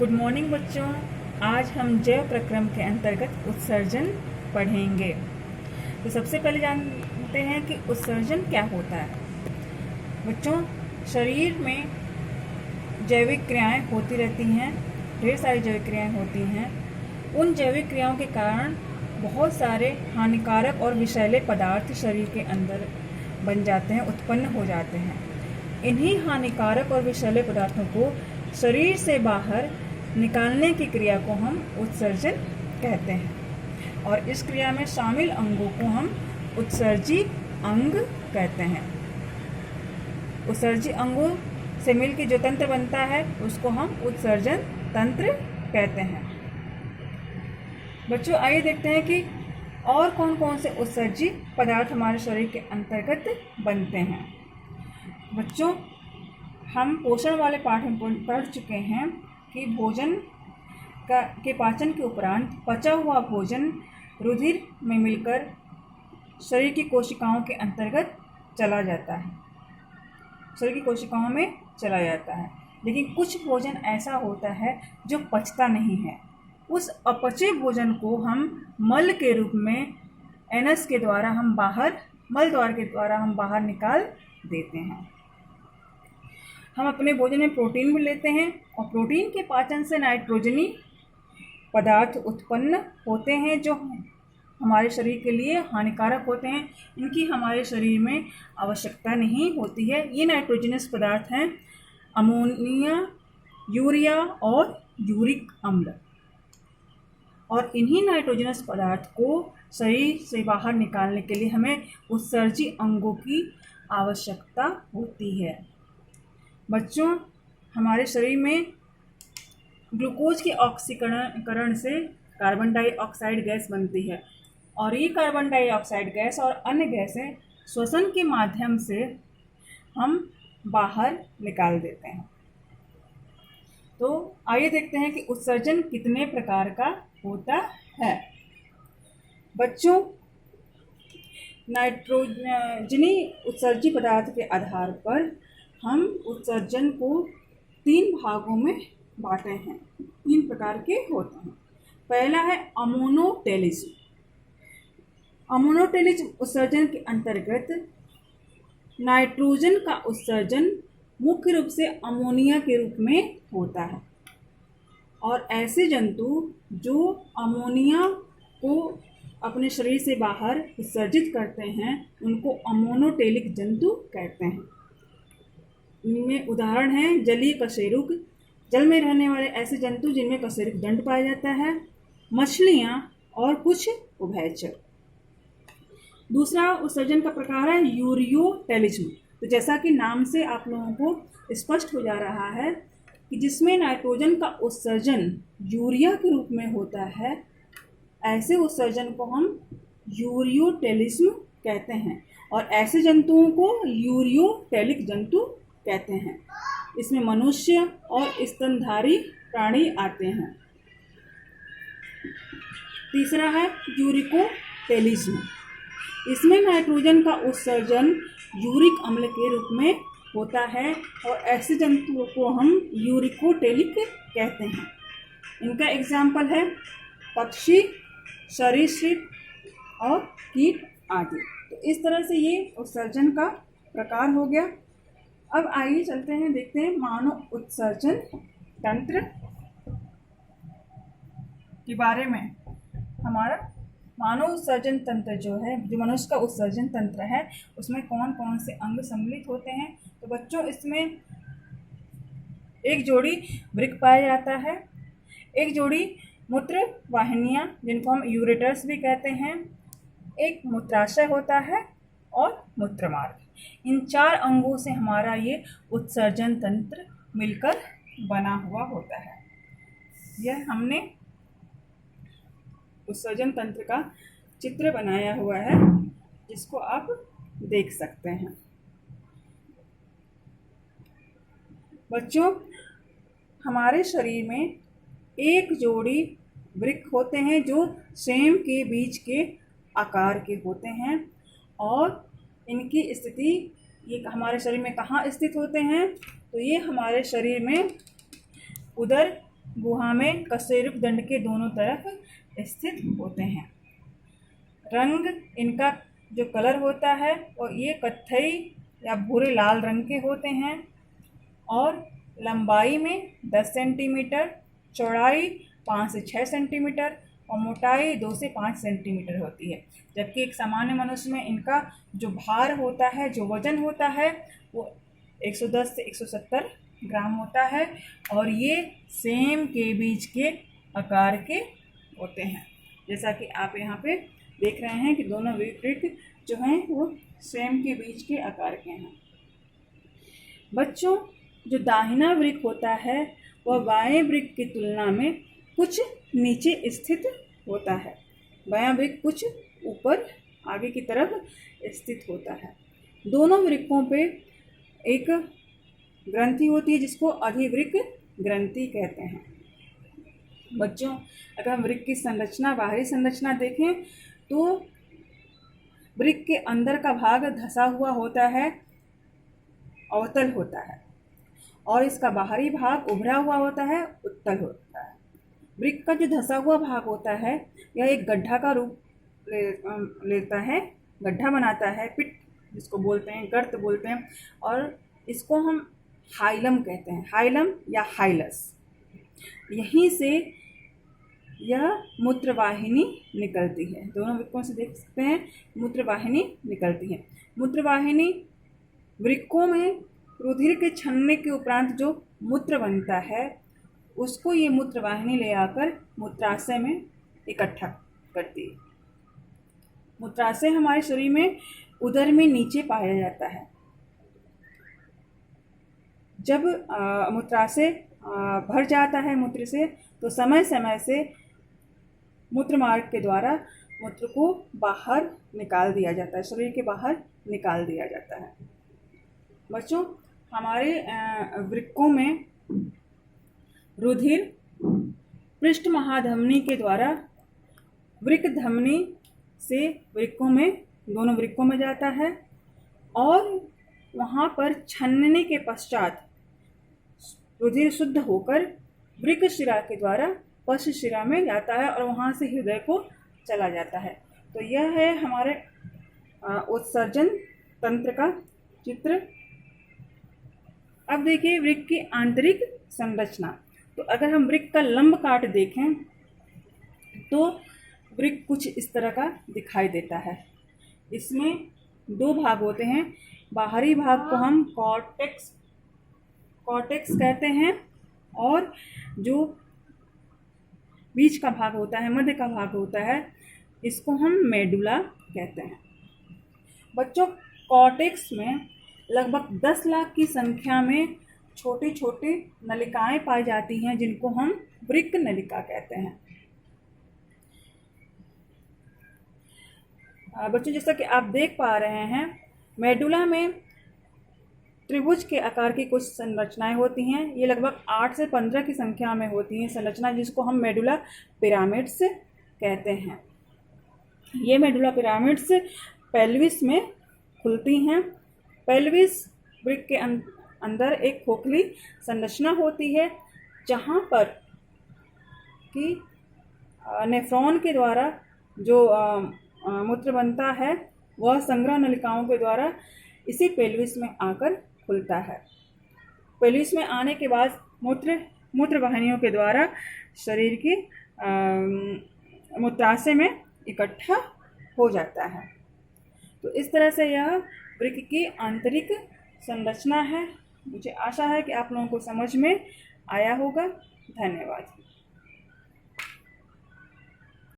Good morning बच्चों। आज हम जैव प्रक्रम के अंतर्गत उत्सर्जन पढ़ेंगे। तो सबसे पहले जानते हैं कि उत्सर्जन क्या होता है। बच्चों, शरीर में जैविक क्रियाएं होती रहती हैं, ढेर सारी जैविक क्रियाएं होती हैं। उन जैविक क्रियाओं के कारण बहुत सारे हानिकारक और विषैले पदार्थ शरीर के अंदर बन जाते हैं, उत्पन्न हो जाते हैं। इन्हीं हानिकारक और विषैले पदार्थों को शरीर से बाहर निकालने की क्रिया को हम उत्सर्जन कहते हैं, और इस क्रिया में शामिल अंगों को हम उत्सर्जी अंग कहते हैं। उत्सर्जी अंगों से मिलकर जो तंत्र बनता है उसको हम उत्सर्जन तंत्र कहते हैं। बच्चों, आइए देखते हैं कि और कौन कौन से उत्सर्जी पदार्थ हमारे शरीर के अंतर्गत बनते हैं। बच्चों, हम पोषण वाले पाठ में पढ़ चुके हैं कि भोजन के पाचन के उपरांत पचा हुआ भोजन रुधिर में मिलकर शरीर की कोशिकाओं के अंतर्गत चला जाता है, शरीर की कोशिकाओं में चला जाता है। लेकिन कुछ भोजन ऐसा होता है जो पचता नहीं है। उस अपचे भोजन को हम मल के रूप में एनस के द्वारा हम बाहर, मल द्वार के द्वारा हम बाहर निकाल देते हैं। हम अपने भोजन में प्रोटीन भी लेते हैं, और प्रोटीन के पाचन से नाइट्रोजनी पदार्थ उत्पन्न होते हैं जो हमारे शरीर के लिए हानिकारक होते हैं। इनकी हमारे शरीर में आवश्यकता नहीं होती है। ये नाइट्रोजनस पदार्थ हैं अमोनिया, यूरिया और यूरिक अम्ल। और इन्हीं नाइट्रोजनस पदार्थ को शरीर से बाहर निकालने के लिए हमें उत्सर्जी अंगों की आवश्यकता होती है। बच्चों, हमारे शरीर में ग्लूकोज के ऑक्सीकरण से कार्बन डाइऑक्साइड गैस बनती है, और ये कार्बन डाइऑक्साइड गैस और अन्य गैसें श्वसन के माध्यम से हम बाहर निकाल देते हैं। तो आइए देखते हैं कि उत्सर्जन कितने प्रकार का होता है। बच्चों, नाइट्रोजनी उत्सर्जी पदार्थ के आधार पर हम उत्सर्जन को 3 भागों में बांटे हैं। 3 प्रकार के होते हैं। पहला है अमोनोटेलिज्म। अमोनोटेलिज्म उत्सर्जन के अंतर्गत नाइट्रोजन का उत्सर्जन मुख्य रूप से अमोनिया के रूप में होता है, और ऐसे जंतु जो अमोनिया को अपने शरीर से बाहर उत्सर्जित करते हैं उनको अमोनोटेलिक जंतु कहते हैं। इनमें उदाहरण हैं जलीय कशेरुक, जल में रहने वाले ऐसे जंतु जिनमें कशेरुक दंड पाया जाता है, मछलियाँ और कुछ उभयचर। दूसरा उत्सर्जन का प्रकार है यूरियोटेलिज्म। तो जैसा कि नाम से आप लोगों को स्पष्ट हो जा रहा है कि जिसमें नाइट्रोजन का उत्सर्जन यूरिया के रूप में होता है, ऐसे उत्सर्जन को हम यूरियोटेलिज्म कहते हैं, और ऐसे जंतुओं को यूरियोटेलिक जंतु कहते हैं। इसमें मनुष्य और स्तनधारी प्राणी आते हैं। तीसरा है यूरिकोटेलिज्म। इसमें नाइट्रोजन का उत्सर्जन यूरिक अम्ल के रूप में होता है, और ऐसे जंतुओं को हम यूरिकोटेलिक कहते हैं। इनका एग्जाम्पल है पक्षी, सरीसृप और कीट आदि। तो इस तरह से ये उत्सर्जन का प्रकार हो गया। अब आइए चलते हैं, देखते हैं मानव उत्सर्जन तंत्र के बारे में। हमारा मानव उत्सर्जन तंत्र जो है, जो मनुष्य का उत्सर्जन तंत्र है, उसमें कौन कौन से अंग सम्मिलित होते हैं। तो बच्चों, इसमें एक जोड़ी वृक्क पाया जाता है, एक जोड़ी मूत्र वाहिनियाँ जिनको हम यूरेटर्स भी कहते हैं, एक मूत्राशय होता है और मूत्रमार्ग। इन 4 अंगों से हमारा ये उत्सर्जन तंत्र मिलकर बना हुआ होता है। यह हमने उत्सर्जन तंत्र का चित्र बनाया हुआ है, जिसको आप देख सकते हैं। बच्चों, हमारे शरीर में एक जोड़ी वृक्क होते हैं जो सेम के बीज के आकार के होते हैं, और इनकी स्थिति ये हमारे शरीर में कहाँ स्थित होते हैं। तो ये हमारे शरीर में उदर गुहा में कशेरुक दंड के दोनों तरफ स्थित होते हैं। रंग इनका जो कलर होता है और ये कत्थई या भूरे लाल रंग के होते हैं और लंबाई में 10 सेंटीमीटर, चौड़ाई 5 से 6 सेंटीमीटर और मोटाई 2 से 5 सेंटीमीटर होती है। जबकि एक सामान्य मनुष्य में इनका जो भार होता है, जो वजन होता है, वो 110 से 170 ग्राम होता है और ये सेम के बीज के आकार के होते हैं। जैसा कि आप यहाँ पे देख रहे हैं कि दोनों वृक्क जो हैं वो सेम के बीज के आकार के हैं। बच्चों, जो दाहिना वृक्क होता है वह बाएं वृक्क की तुलना में कुछ नीचे स्थित होता है। बायां वृक्क कुछ ऊपर आगे की तरफ स्थित होता है। दोनों वृक्कों पे एक ग्रंथि होती है जिसको अधिवृक्क ग्रंथि कहते हैं। बच्चों, अगर हम वृक्क की संरचना, बाहरी संरचना देखें तो वृक्क के अंदर का भाग धंसा हुआ होता है, अवतल होता है और इसका बाहरी भाग उभरा हुआ होता है, उत्तल होता है। वृक्क का जो धंसा हुआ भाग होता है यह एक गड्ढा का रूप लेता है, गड्ढा बनाता है, पिट जिसको बोलते हैं, गर्त बोलते हैं और इसको हम हाइलम कहते हैं, हाइलम या हाइलस। यहीं से यह मूत्रवाहिनी निकलती है। दोनों वृक्कों से देख सकते हैं मूत्रवाहिनी निकलती है। मूत्रवाहिनी वृक्कों में रुधिर के छनने के उपरांत जो मूत्र बनता है उसको ये मूत्रवाहिनी ले आकर मूत्राशय में इकट्ठा करती है। मूत्राशय हमारे शरीर में उदर में नीचे पाया जाता है। जब मूत्राशय भर जाता है मूत्र से तो समय समय से मूत्र मार्ग के द्वारा मूत्र को बाहर निकाल दिया जाता है, शरीर के बाहर निकाल दिया जाता है। बच्चों, हमारे वृक्कों में रुधिर पृष्ठ महाधमनी के द्वारा वृक्क धमनी से वृक्कों में, दोनों वृक्कों में जाता है और वहाँ पर छन्नने के पश्चात रुधिर शुद्ध होकर वृक्क शिरा के द्वारा पश्च शिरा में जाता है और वहाँ से हृदय को चला जाता है। तो यह है हमारे उत्सर्जन तंत्र का चित्र। अब देखिए वृक्क की आंतरिक संरचना। तो अगर हम वृक्क का लंब काट देखें तो वृक्क कुछ इस तरह का दिखाई देता है। इसमें दो भाग होते हैं। बाहरी भाग को हम कॉर्टेक्स कहते हैं और जो बीच का भाग होता है, मध्य का भाग होता है, इसको हम मेडुला कहते हैं। बच्चों, कॉर्टेक्स में लगभग 10 लाख की संख्या में छोटे छोटे नलिकाएं पाई जाती हैं जिनको हम वृक्क नलिका कहते हैं। बच्चों, जैसा कि आप देख पा रहे हैं मेडुला में त्रिभुज के आकार की कुछ संरचनाएं होती हैं। ये लगभग 8 से 15 की संख्या में होती हैं संरचना, जिसको हम मेडुला पिरामिड्स कहते हैं। ये मेडुला पिरामिड्स पेल्विस में खुलती हैं। पेल्विस वृक्क के अंदर एक खोखली संरचना होती है जहाँ पर कि नेफ्रॉन के द्वारा जो मूत्र बनता है वह संग्रह नलिकाओं के द्वारा इसी पेल्विस में आकर खुलता है। पेल्विस में आने के बाद मूत्र वाहिनियों के द्वारा शरीर की मूत्राशय में इकट्ठा हो जाता है। तो इस तरह से यह वृक्क की आंतरिक संरचना है। मुझे आशा है कि आप लोगों को समझ में आया होगा। धन्यवाद।